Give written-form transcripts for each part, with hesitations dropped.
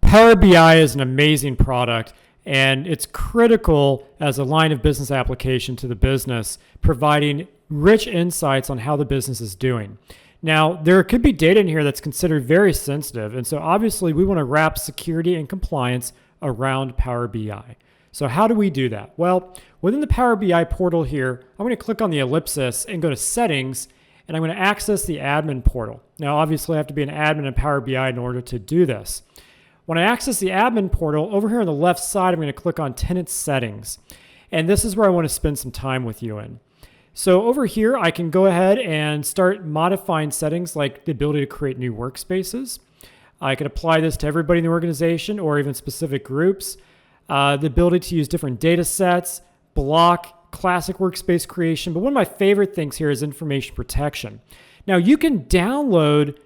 Power BI is an amazing product, and it's critical as a line of business application to the business, providing rich insights on how the business is doing. Now, there could be data in here that's considered very sensitive, and so obviously we want to wrap security and compliance around Power BI. So how do we do that? Well, within the Power BI portal here, I'm going to click on the ellipsis and go to Settings, and I'm going to access the admin portal. Now, obviously, I have to be an admin in Power BI in order to do this. When I access the admin portal, over here on the left side, I'm going to click on Tenant Settings. And this is where I want to spend some time with you in. So over here, I can go ahead and start modifying settings like the ability to create new workspaces. I could apply this to everybody in the organization or even specific groups. The ability to use different data sets, block, classic workspace creation. But one of my favorite things here is information protection. Now, you can download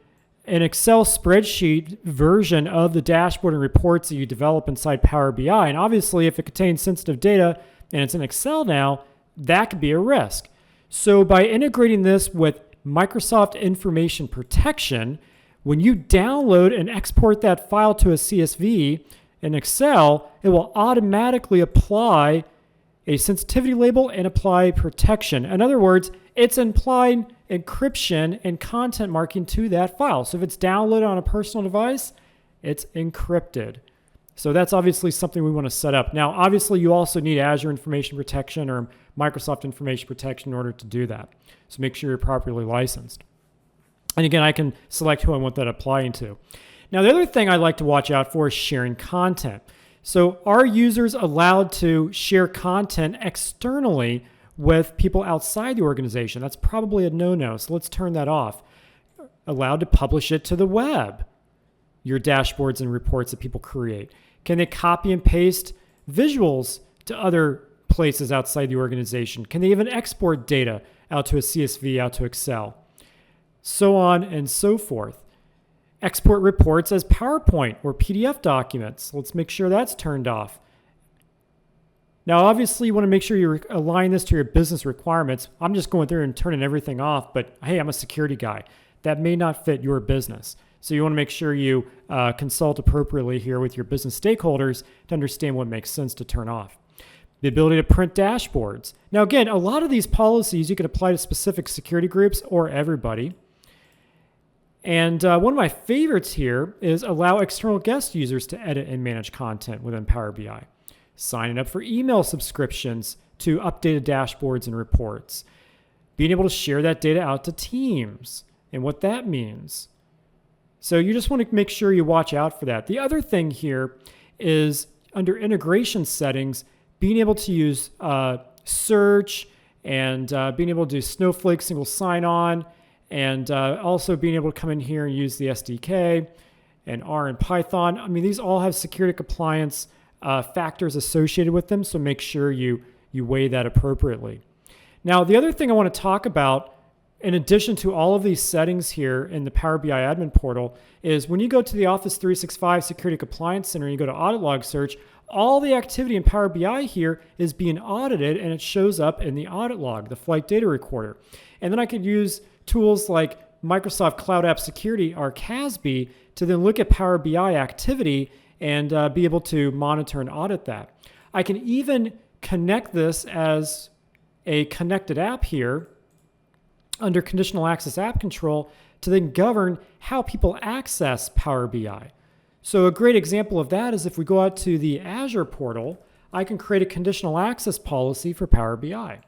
an Excel spreadsheet version of the dashboard and reports that you develop inside Power BI. And obviously, if it contains sensitive data and it's in Excel now, that could be a risk. So by integrating this with Microsoft Information Protection, when you download and export that file to a CSV in Excel, it will automatically apply a sensitivity label and apply protection. In other words, it's implying encryption and content marking to that file. So if it's downloaded on a personal device, it's encrypted. So that's obviously something we want to set up. Now, obviously, you also need Azure Information Protection or Microsoft Information Protection in order to do that. So make sure you're properly licensed. And again, I can select who I want that applying to. Now, the other thing I like to watch out for is sharing content. So are users allowed to share content externally with people outside the organization? That's probably a no-no, so let's turn that off. Allowed to publish it to the web, your dashboards and reports that people create. Can they copy and paste visuals to other places outside the organization? Can they even export data out to a CSV, out to Excel? So on and so forth. Export reports as PowerPoint or PDF documents. Let's make sure that's turned off. Now, obviously, you want to make sure you align this to your business requirements. I'm just going through and turning everything off, but hey, I'm a security guy. That may not fit your business. So you want to make sure you consult appropriately here with your business stakeholders to understand what makes sense to turn off. The ability to print dashboards. Now, again, a lot of these policies you can apply to specific security groups or everybody. And one of my favorites here is allow external guest users to edit and manage content within Power BI. Signing up for email subscriptions to updated dashboards and reports. Being able to share that data out to teams and what that means. So you just want to make sure you watch out for that. The other thing here is under integration settings, being able to use search and being able to do Snowflake single sign-on, and also being able to come in here and use the SDK and R and Python. I mean, these all have security compliance factors associated with them, so make sure you weigh that appropriately. Now, the other thing I want to talk about, in addition to all of these settings here in the Power BI admin portal, is when you go to the Office 365 Security Compliance Center and you go to Audit Log Search, all the activity in Power BI here is being audited, and it shows up in the audit log, the flight data recorder. And then I could use tools like Microsoft Cloud App Security, or CASB, to then look at Power BI activity and be able to monitor and audit that. I can even connect this as a connected app here under Conditional Access App Control to then govern how people access Power BI. So a great example of that is if we go out to the Azure portal, I can create a conditional access policy for Power BI.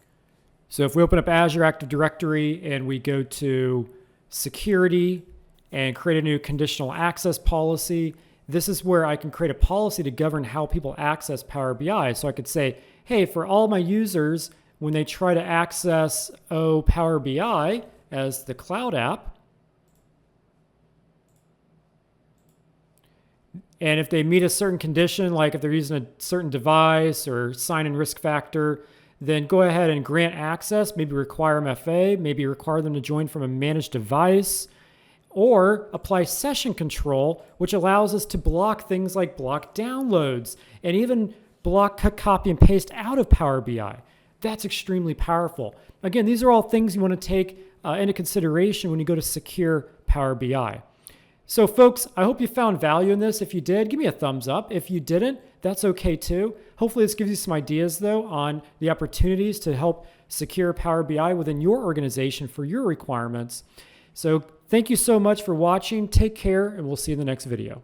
So if we open up Azure Active Directory and we go to Security and create a new conditional access policy, this is where I can create a policy to govern how people access Power BI. So I could say, hey, for all my users, when they try to access Power BI as the cloud app, and if they meet a certain condition, like if they're using a certain device or sign-in risk factor, then go ahead and grant access, maybe require MFA, maybe require them to join from a managed device, or apply session control, which allows us to block things like block downloads and even block cut, copy, and paste out of Power BI. That's extremely powerful. Again, these are all things you want to take into consideration when you go to secure Power BI. So folks, I hope you found value in this. If you did, give me a thumbs up. If you didn't, that's okay too. Hopefully this gives you some ideas though on the opportunities to help secure Power BI within your organization for your requirements. So thank you so much for watching. Take care, and we'll see you in the next video.